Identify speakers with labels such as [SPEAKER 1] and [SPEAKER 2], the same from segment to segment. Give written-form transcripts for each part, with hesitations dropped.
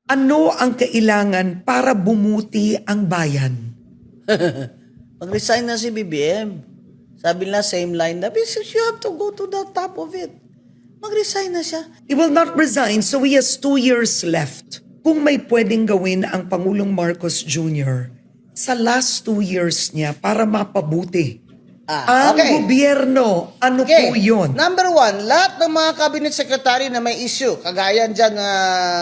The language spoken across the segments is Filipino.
[SPEAKER 1] Ano ang kailangan para bumuti ang bayan?
[SPEAKER 2] Mag-resign na si BBM. Sabi nila, same line. You have to go to the top of it. Mag-resign na siya.
[SPEAKER 1] He will not resign, so he has 2 years left. Kung may pwedeng gawin ang Pangulong Marcos Jr. sa last 2 years niya para mapabuti ang gobyerno, ano po yun?
[SPEAKER 2] Number one, lahat ng mga cabinet secretary na may issue, kagaya dyan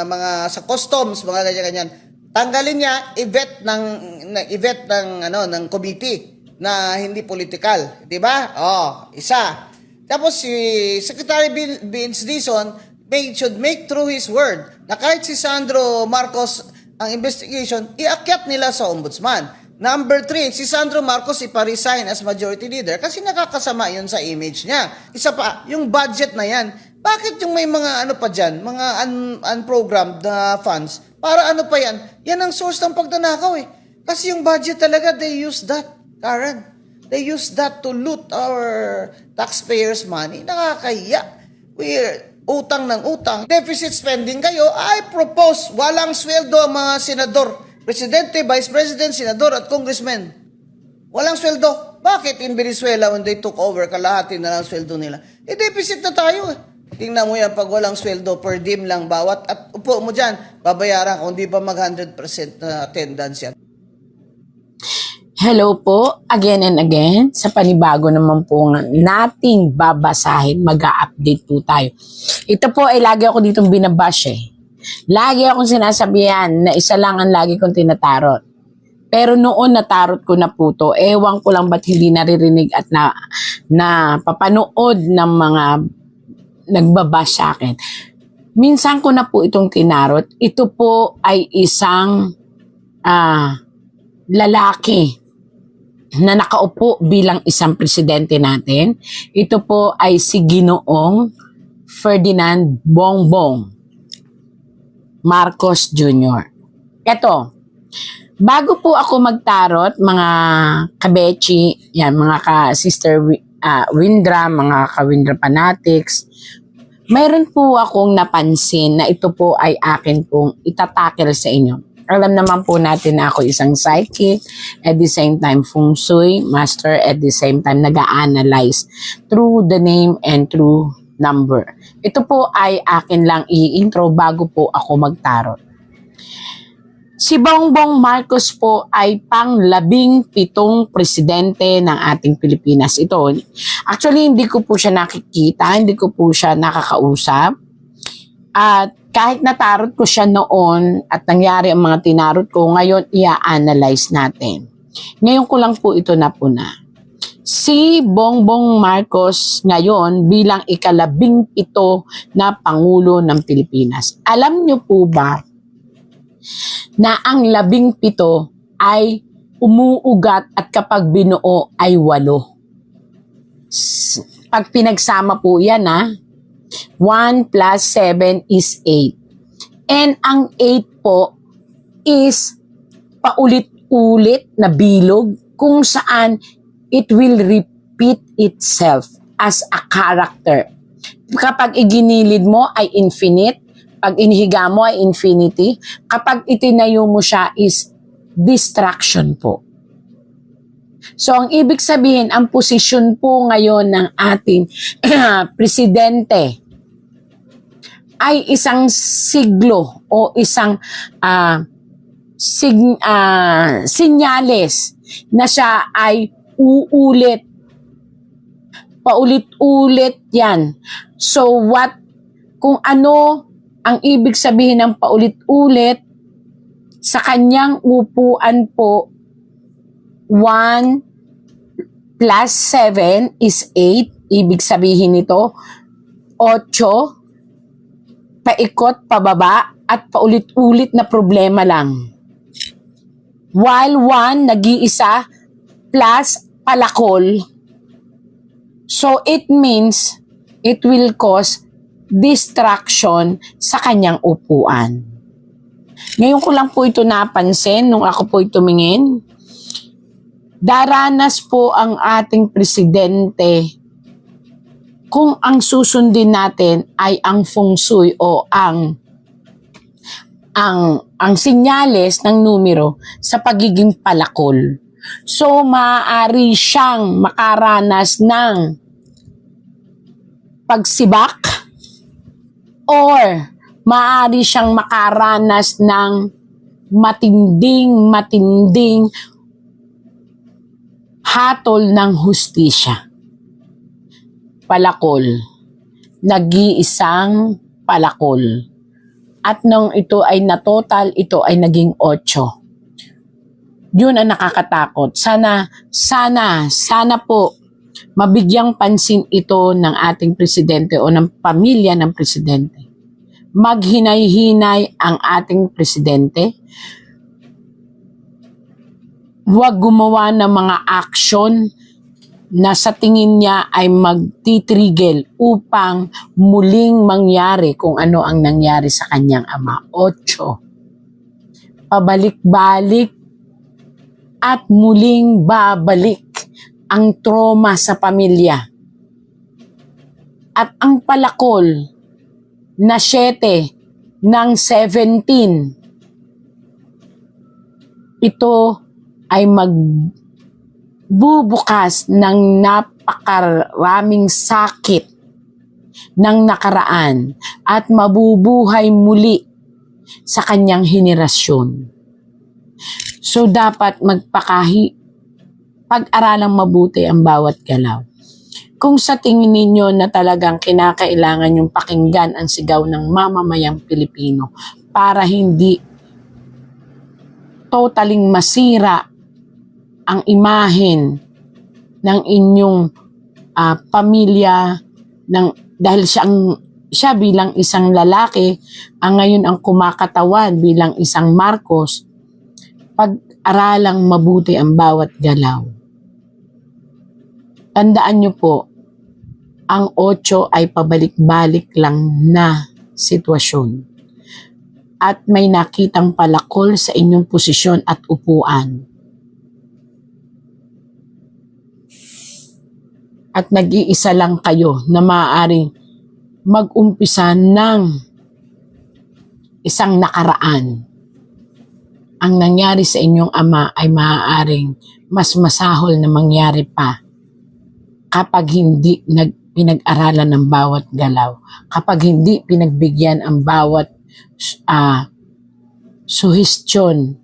[SPEAKER 2] mga sa customs, mga ganyan-ganyan, tanggalin niya, i-vet ng committee na hindi political, di ba? Isa. Tapos si Secretary Vince Dizon should make true his word na kahit si Sandro Marcos ang investigation, iakyat nila sa ombudsman. Number 3, si Sandro Marcos ipa-resign as majority leader kasi nakakasama yun sa image niya. Isa pa, yung budget na yan. Bakit yung may mga ano pa dyan, mga unprogrammed funds? Para ano pa yan? Yan ang source ng pagdanakaw eh. Kasi yung budget talaga, they use that, Karen. They use that to loot our taxpayers' money. Nakakahiya. We're utang ng utang. Deficit spending kayo, I propose walang sweldo ang mga senador. Presidente, Vice President, Senador at Congressman. Walang sweldo. Bakit in Venezuela when they took over, kalahati na lang sweldo nila? Deficit na tayo eh. Tingnan mo yan pag walang sweldo, per diem lang bawat at upo mo dyan, babayaran kung di pa mag 100% attendance yan.
[SPEAKER 3] Hello po, again and again, sa panibago naman po nating babasahin, mag-a-update po tayo. Ito po ay lagi ako ditong binabash eh. Lagi akong sinasabihan na isa lang ang lagi kong tinatarot. Pero noon natarot ko na po to, ewan ko lang ba't hindi naririnig at na papanood ng mga nagbabash sa akin. Minsan ko na po itong tinarot. Ito po ay isang lalaki na nakaupo bilang isang presidente natin. Ito po ay si Ginoong Ferdinand Bongbong Marcos Jr. Ito, bago po ako magtarot, mga kabechi, yan, mga ka-sister Windra, mga ka-Windra fanatics, mayroon po akong napansin na ito po ay akin pong itatakel sa inyo. Alam naman po natin na ako isang psychic, at the same time feng shui master, at the same time nag-a-analyze through the name and through number. Ito po ay akin lang i-intro bago po ako magtarot. Si Bongbong Marcos po ay pang-17 presidente ng ating Pilipinas. Ito, actually hindi ko po siya nakikita, hindi ko po siya nakakausap. At kahit natarot ko siya noon at nangyari ang mga tinarot ko, ngayon i-analyze natin. Ngayon ko lang po ito napuna. Si Bongbong Marcos ngayon bilang ika-17 na Pangulo ng Pilipinas. Alam niyo po ba na ang 17 ay umuugat at kapag binuo ay 8? Pag pinagsama po yan 1 plus 7 is 8. And ang 8 po is paulit-ulit na bilog kung saan it will repeat itself as a character. Kapag iginilid mo ay infinite, pag inihiga mo ay infinity, kapag itinayo mo siya is distraction po. So ang ibig sabihin, ang posisyon po ngayon ng ating presidente ay isang siglo o isang sinyales na siya ay uulit. Paulit-ulit yan. So kung ano ang ibig sabihin ng paulit-ulit, sa kanyang upuan po, 1 plus 7 is 8. Ibig sabihin nito, 8, paikot, pababa, at paulit-ulit na problema lang. While 1, nag-iisa, plus palakol. So it means it will cause distraction sa kanyang upuan. Ngayon ko lang po ito napansin nung ako po tumingin. Daranas po ang ating presidente kung ang susundin natin ay ang feng shui o ang ang senyales ng numero sa pagiging palakol. So, maaari siyang makaranas ng pagsibak or maaari siyang makaranas ng matinding hatol ng hustisya. Palakol. Nag-iisang palakol. At nung ito ay natotal, ito ay naging 8. Yun ang nakakatakot. Sana po mabigyang pansin ito ng ating presidente o ng pamilya ng presidente. Maghinay-hinay ang ating presidente. Huwag gumawa ng mga aksyon na sa tingin niya ay magtitrigel upang muling mangyari kung ano ang nangyari sa kanyang ama. 8. Pabalik-balik at muling babalik ang trauma sa pamilya. At ang palakol na 7 ng 17, ito ay magbubukas ng napakaraming sakit ng nakaraan at mabubuhay muli sa kanyang henerasyon. So dapat pag-aralang mabuti ang bawat galaw. Kung sa tingin ninyo na talagang kinakailangan yung pakinggan ang sigaw ng mamamayang Pilipino para hindi totaling masira ang imahen ng inyong pamilya dahil siya bilang isang lalaki ang ngayon ang kumakatawan bilang isang Marcos, pag-aralang mabuti ang bawat galaw. Tandaan niyo po, ang 8 ay pabalik-balik lang na sitwasyon. At may nakitang palakol sa inyong posisyon at upuan. At nag-iisa lang kayo na maaaring mag-umpisa ng isang nakaraan. Ang nangyari sa inyong ama ay maaaring mas masahol na mangyari pa kapag hindi pinag-aralan ng bawat galaw, kapag hindi pinagbigyan ang bawat suhestyon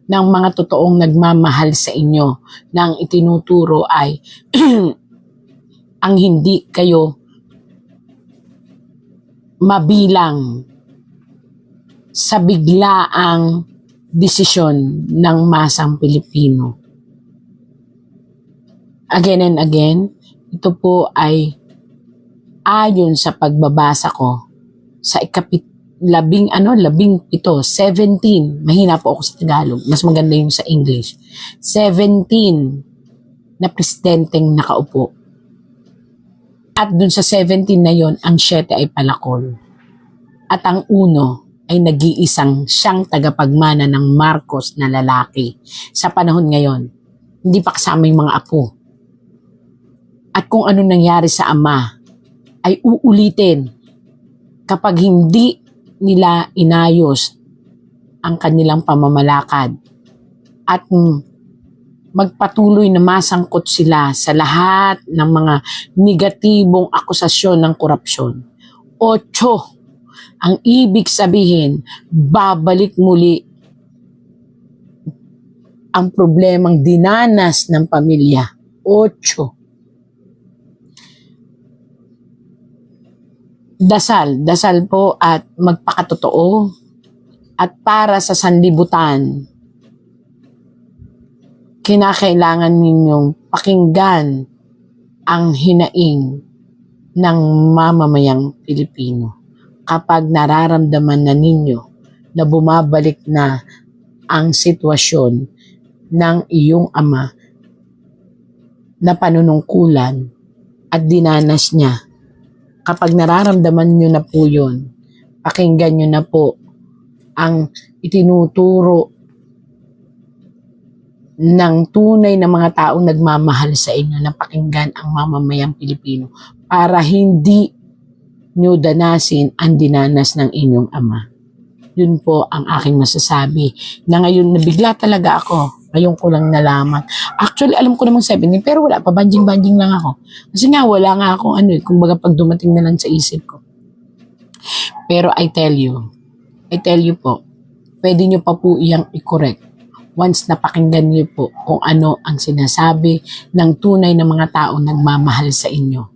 [SPEAKER 3] ng mga totoong nagmamahal sa inyo na ang itinuturo ay ang hindi kayo mabilang sa biglaang desisyon ng masang Pilipino. Again and again, ito po ay ayon sa pagbabasa ko sa 17, mahina po ako sa Tagalog, mas maganda yung sa English. 17 na presidenteng nakaupo. At dun sa 17 na yon, ang 7 ay palakol. At ang 1 ay nag-iisang siyang tagapagmana ng Marcos na lalaki. Sa panahon ngayon, hindi pa kasama yung mga apo. At kung ano nangyari sa ama, ay uulitin kapag hindi nila inayos ang kanilang pamamalakad at magpatuloy na masangkot sila sa lahat ng mga negatibong akusasyon ng korupsyon. 8, ang ibig sabihin, babalik muli ang problemang dinanas ng pamilya. 8. Dasal po at magpakatotoo at para sa sanlibutan, kinakailangan ninyong pakinggan ang hinaing ng mamamayang Pilipino. Kapag nararamdaman na ninyo na bumabalik na ang sitwasyon ng iyong ama na panunungkulan at dinanas niya, kapag nararamdaman nyo na po yun, pakinggan nyo na po ang itinuturo ng tunay na mga taong nagmamahal sa inyo na pakinggan ang mamamayang Pilipino para hindi nyo danasin ang dinanas ng inyong ama. Yun po ang aking masasabi. Na ngayon, nabigla talaga ako. Ngayon ko lang nalaman. Actually, alam ko namang 17, pero wala pa. Banjing-banjing lang ako. Kasi nga, wala nga akong kumbaga pag dumating na lang sa isip ko. Pero I tell you po, pwede nyo pa po iyang i-correct once napakinggan niyo po kung ano ang sinasabi ng tunay na mga taong nagmamahal sa inyo.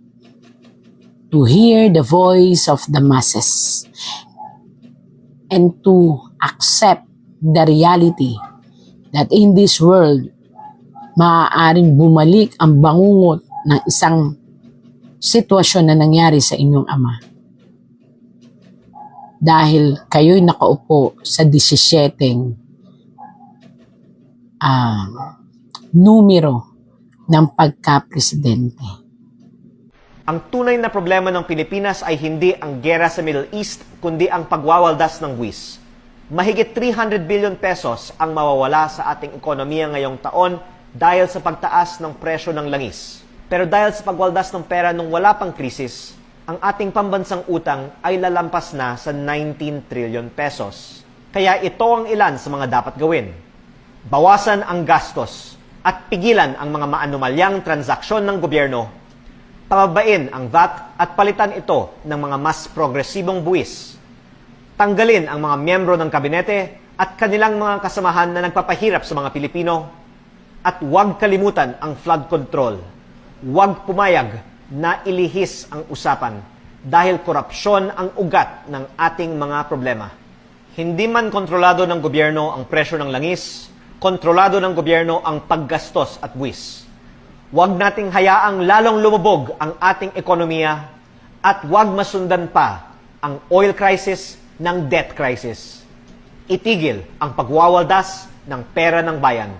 [SPEAKER 3] To hear the voice of the masses and to accept the reality that in this world, maaaring bumalik ang bangungot ng isang sitwasyon na nangyari sa inyong ama. Dahil kayo'y nakaupo sa 17 numero ng pagka-presidente.
[SPEAKER 4] Ang tunay na problema ng Pilipinas ay hindi ang gera sa Middle East, kundi ang pagwawaldas ng buwis. Mahigit 300 billion pesos ang mawawala sa ating ekonomiya ngayong taon dahil sa pagtaas ng presyo ng langis. Pero dahil sa pagwaldas ng pera nung wala pang krisis, ang ating pambansang utang ay lalampas na sa 19 trillion pesos. Kaya ito ang ilan sa mga dapat gawin. Bawasan ang gastos at pigilan ang mga maanumalyang transaksyon ng gobyerno. Pababain ang VAT at palitan ito ng mga mas progresibong buwis. Tanggalin ang mga miyembro ng kabinete at kanilang mga kasamahan na nagpapahirap sa mga Pilipino. At huwag kalimutan ang flood control. Huwag pumayag na ilihis ang usapan dahil korupsyon ang ugat ng ating mga problema. Hindi man kontrolado ng gobyerno ang presyo ng langis, kontrolado ng gobyerno ang paggastos at buwis. Huwag nating hayaang lalong lumubog ang ating ekonomiya at huwag masundan pa ang oil crisis ng debt crisis. Itigil ang pagwawaldas ng pera ng bayan.